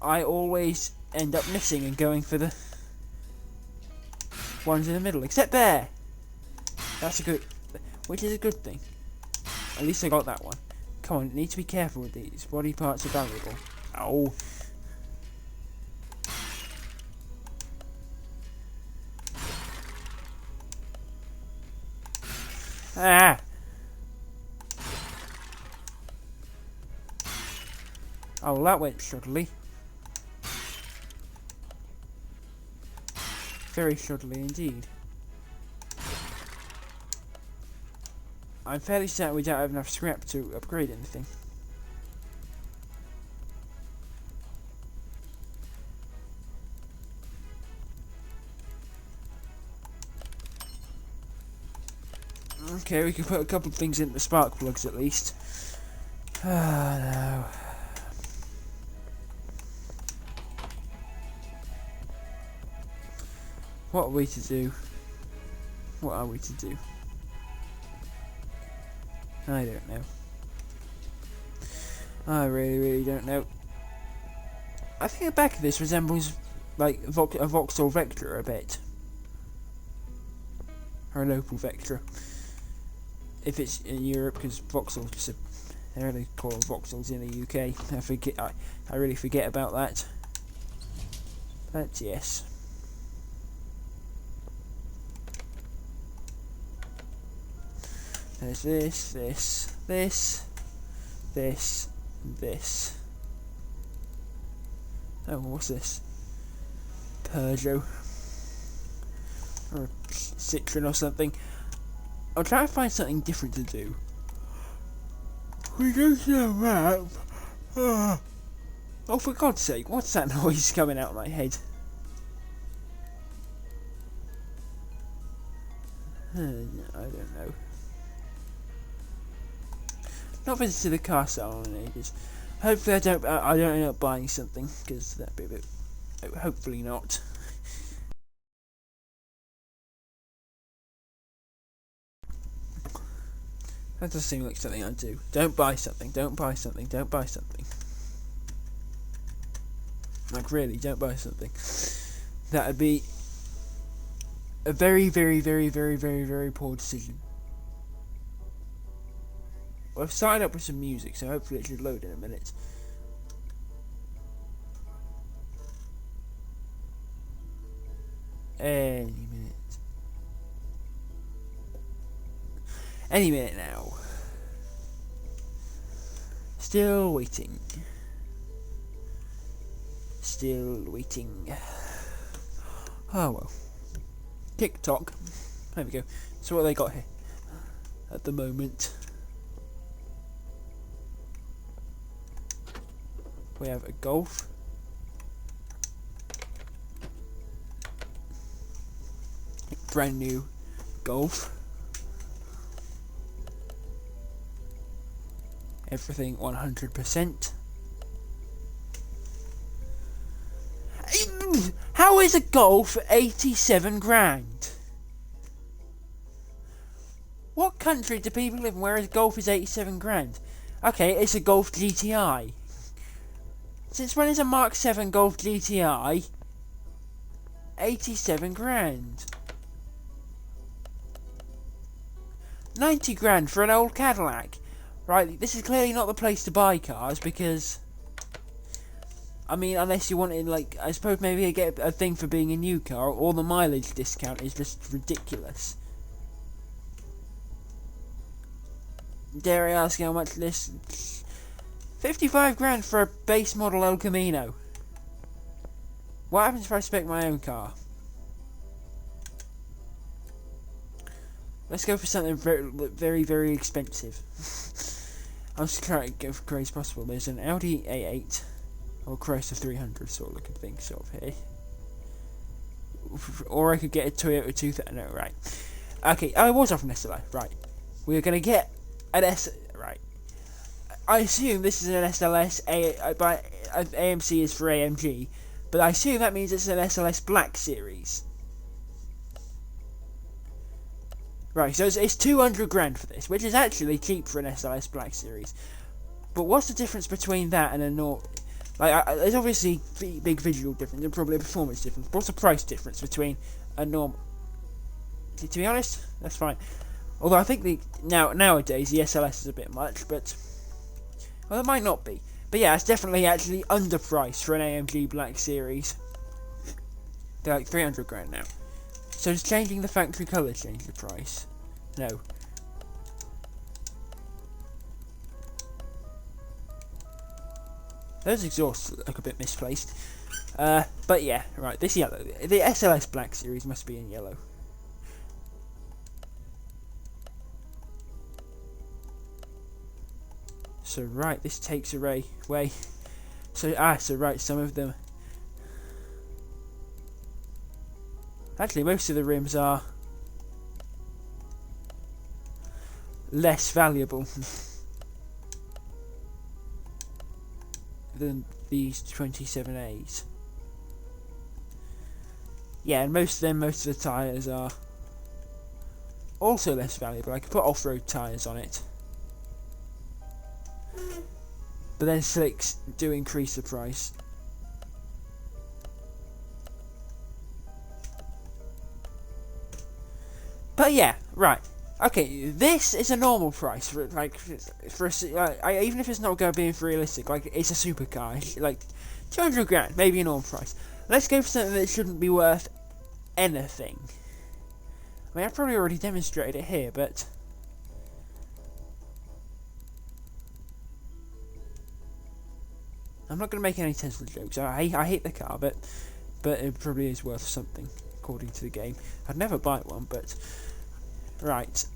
I always end up missing and going for the ones in the middle. Except there! That's a good... Which is a good thing. At least I got that one. Come on, need to be careful with these. Body parts are valuable. Ow. Ah! Oh, well, that went shoddily. Very shoddily indeed. I'm fairly certain we don't have enough scrap to upgrade anything. Okay, we can put a couple of things in the spark plugs at least. Ah, no. What are we to do? What are we to do? I don't know. I really don't know. I think the back of this resembles like a Vauxhall Vectra a bit. Or an Opel Vectra. If it's in Europe, because Vauxhall's just they only call them Vauxhalls in the UK. I really forget about that. But yes. There's this. Oh, what's this? Peugeot. Or Citroen or something. I'll try to find something different to do. We go to the map. Oh, for God's sake, what's that noise coming out of my head? I don't know. Not visited the car salon in ages. Hopefully I don't end up buying something, because that'd be a bit... Hopefully not. That does seem like something I'd do. Don't buy something, don't buy something, don't buy something. Like really, don't buy something. That would be a very poor decision. Well, I've started up with some music, so hopefully it should load in a minute. Any minute. Any minute now. Still waiting. Still waiting. Oh well. TikTok. There we go. So what they got here at the moment? We have a Golf. Brand new Golf. Everything 100%. How is a Golf 87 grand? What country do people live in where a Golf is 87 grand? Okay, it's a Golf GTI. Since when is a Mark 7 Golf GTI 87 grand? 90 grand for an old Cadillac. Right, this is clearly not the place to buy cars because... I mean, unless you wanted, like, I suppose maybe you get a thing for being a new car, or the mileage discount is just ridiculous. Dare I ask how much this... 55 grand for a base model El Camino. What happens if I spec my own car? Let's go for something very expensive. I'm just trying to go for crazy possible. There's an Audi A8 or Chrysler 300 sort of looking thing sort of here. Or I could get a Toyota 2000. No, right. Okay, I was off an SLI. Right. We're going to get an Right. I assume this is an SLS, but AMC is for AMG, but I assume that means it's an SLS Black Series. Right, so it's 200 grand for this, which is actually cheap for an SLS Black Series. But what's the difference between that and a normal... Like, there's obviously big visual difference and probably a performance difference. What's the price difference between a normal... To be honest, that's fine. Although I think nowadays the SLS is a bit much, but... Well, it might not be. But yeah, it's definitely actually underpriced for an AMG Black Series. They're like 300 grand now. So does changing the factory colour change the price? No. Those exhausts look a bit misplaced. But yeah, right, this yellow. The SLS Black Series must be in yellow. So right, this takes away. So right, some of them. Actually, most of the rims are less valuable than these 27As. Yeah, and most of the tyres are also less valuable. I could put off-road tyres on it. But then slicks do increase the price. But yeah, right. Okay, this is a normal price for even if it's not going to be realistic. Like, it's a supercar, like 200 grand, maybe a normal price. Let's go for something that shouldn't be worth anything. I mean, I've probably already demonstrated it here, but I'm not going to make any Tesla jokes. I hate the car, but it probably is worth something according to the game. I'd never buy one, but right.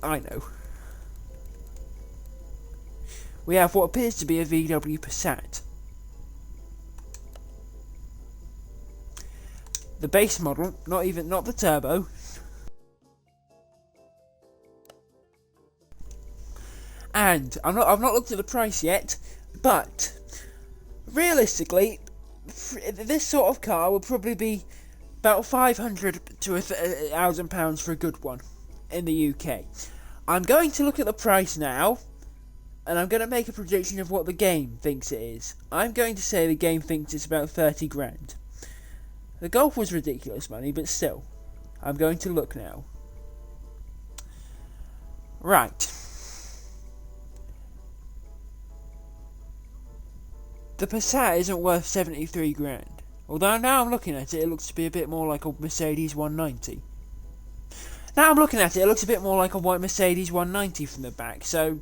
I know. We have what appears to be a VW Passat. The base model, not the turbo. And I've not looked at the price yet, but realistically, this sort of car will probably be about £500 to £1,000 for a good one in the UK. I'm going to look at the price now, and I'm going to make a prediction of what the game thinks it is. I'm going to say the game thinks it's about 30 grand. The Golf was ridiculous money, but still, I'm going to look now. Right. The Passat isn't worth 73 grand. Although now I'm looking at it, it looks to be a bit more like a Mercedes 190. Now I'm looking at it, it looks a bit more like a white Mercedes 190 from the back, so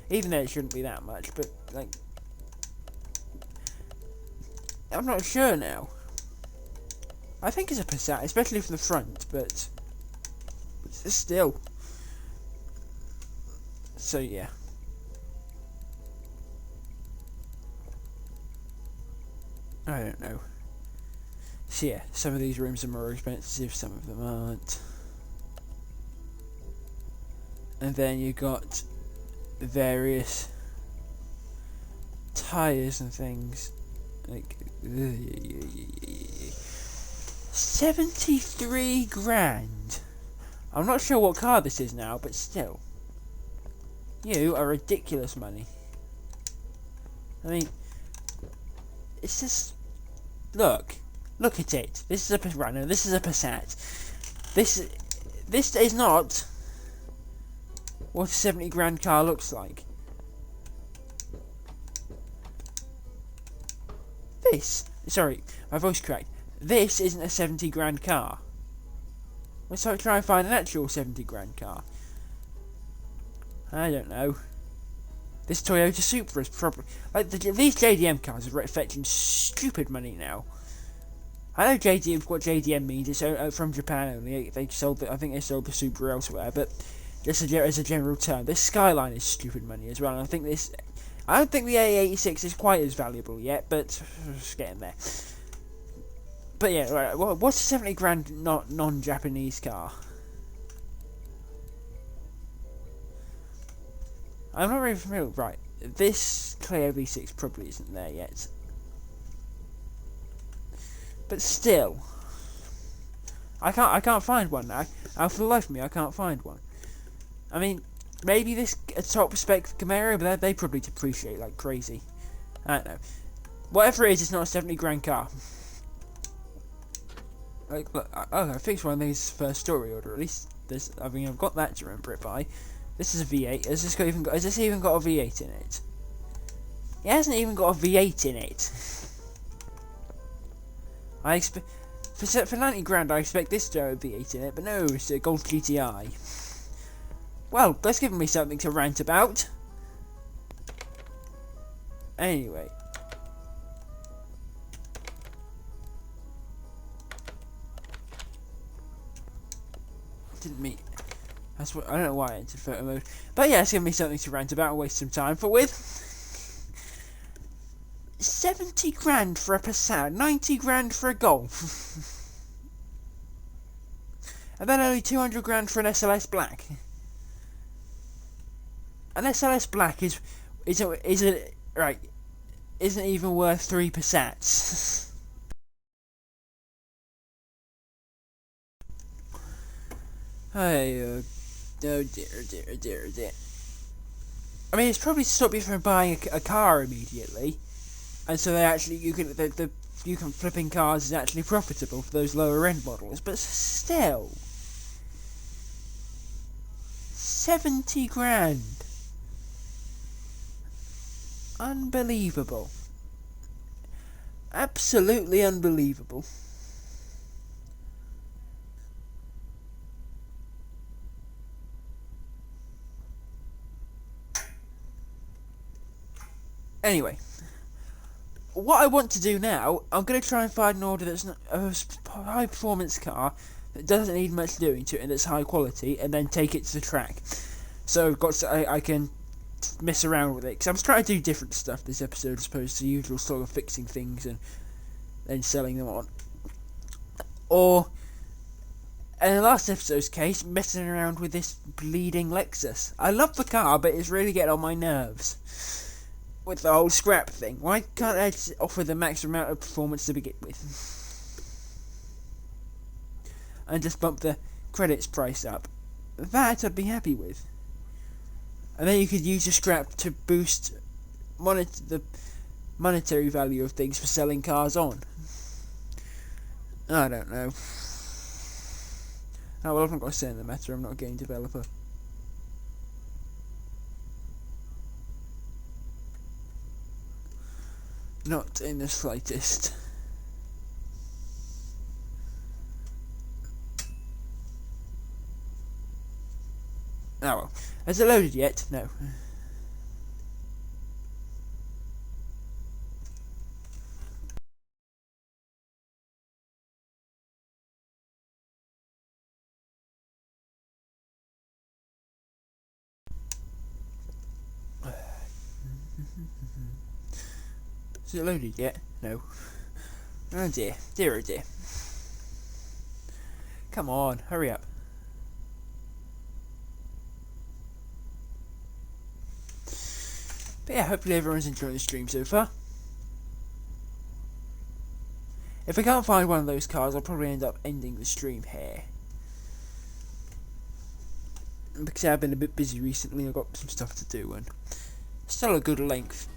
even though it shouldn't be that much, but like, I'm not sure now. I think it's a Passat, especially from the front, but still. So yeah. I don't know. So yeah, some of these rooms are more expensive, some of them aren't. And then you got various tyres and things. Like 73 grand. I'm not sure what car this is now, but still. You are ridiculous money. I mean, it's just, look at it. This is a this is a Passat. This is not what a 70 grand car looks like. Sorry, my voice cracked. This isn't a 70 grand car. Let's try and find an actual 70 grand car. I don't know. This Toyota Supra is probably like these JDM cars are fetching stupid money now. I know what JDM means. It's from Japan only. They sold I think they sold the Supra elsewhere, but just as a general term, this Skyline is stupid money as well. And I don't think the A86 is quite as valuable yet, but it's getting there. But yeah, right. What's a 70 grand non-Japanese car? I'm not really familiar. Right, this Clio V6 probably isn't there yet. But still, I can't find one now. For the life of me, I can't find one. I mean, maybe this top spec Camaro, but they probably depreciate like crazy. I don't know. Whatever it is, it's not a 70 grand car. Like, look, I fixed one of these first story order. At least I mean, I've got that to remember it by. This is a V8. Has this even got a V8 in it? It hasn't even got a V8 in it. I expect for 90 grand, I expect this to have a V8 in it, but no, it's a Golf GTI. Well, that's given me something to rant about. Anyway. Didn't mean. That's what I don't know why I entered photo mode, but yeah, it's given me something to rant about and waste some time. But with 70 grand for a Passat, 90 grand for a Golf, and then only 200 grand for an SLS Black. An SLS Black isn't right. Isn't even worth 3%. Hey, oh dear, dear. I mean, it's probably stopped you from buying a car immediately, and so they actually you can flipping cars is actually profitable for those lower end models, but still, 70 grand, unbelievable, absolutely unbelievable. Anyway, what I want to do now, I'm going to try and find an order that's a high performance car that doesn't need much doing to it and that's high quality, and then take it to the track. So I can mess around with it, because I'm trying to do different stuff this episode as opposed to the usual sort of fixing things and then selling them on. Or, in the last episode's case, messing around with this bleeding Lexus. I love the car, but it's really getting on my nerves with the whole scrap thing. Why can't I just offer the maximum amount of performance to begin with? And just bump the credits price up? That I'd be happy with. And then you could use the scrap to boost the monetary value of things for selling cars on. I don't know. Oh well, I've not got to say in the matter, I'm not a game developer. Not in the slightest. Oh well. Has it loaded yet? No. Is it loaded yet? No. Oh dear. Dear oh dear. Come on, hurry up. But yeah, hopefully everyone's enjoying the stream so far. If I can't find one of those cars, I'll probably end up ending the stream here. Because I've been a bit busy recently, I've got some stuff to do, and still a good length.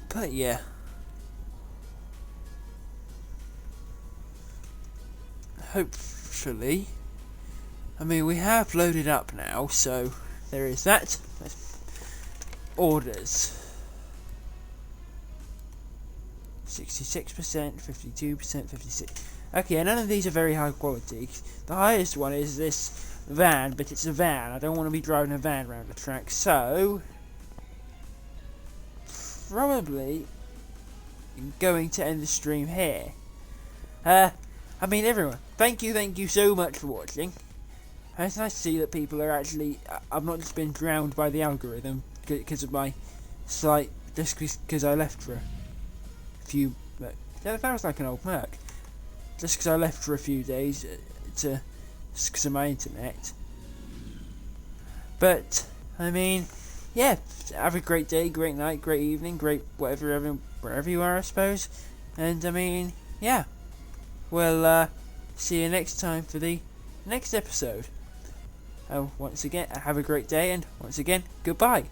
But yeah. Hopefully. I mean, we have loaded up now, so there is that. Orders. 66%, 52%, 56%. Okay, none of these are very high quality. The highest one is this van, but it's a van. I don't want to be driving a van around the track, so probably going to end the stream here. I mean, everyone, thank you so much for watching. And it's nice to see that people are actually, I've not just been drowned by the algorithm because of my slight, just because I left for a few, yeah, that was like an old Merc, just because I left for a few days because of my internet. But, I mean, yeah, have a great day, great night, great evening, great whatever, wherever you are, I suppose. And, I mean, yeah, we'll see you next time for the next episode. Once again, have a great day, and once again, goodbye.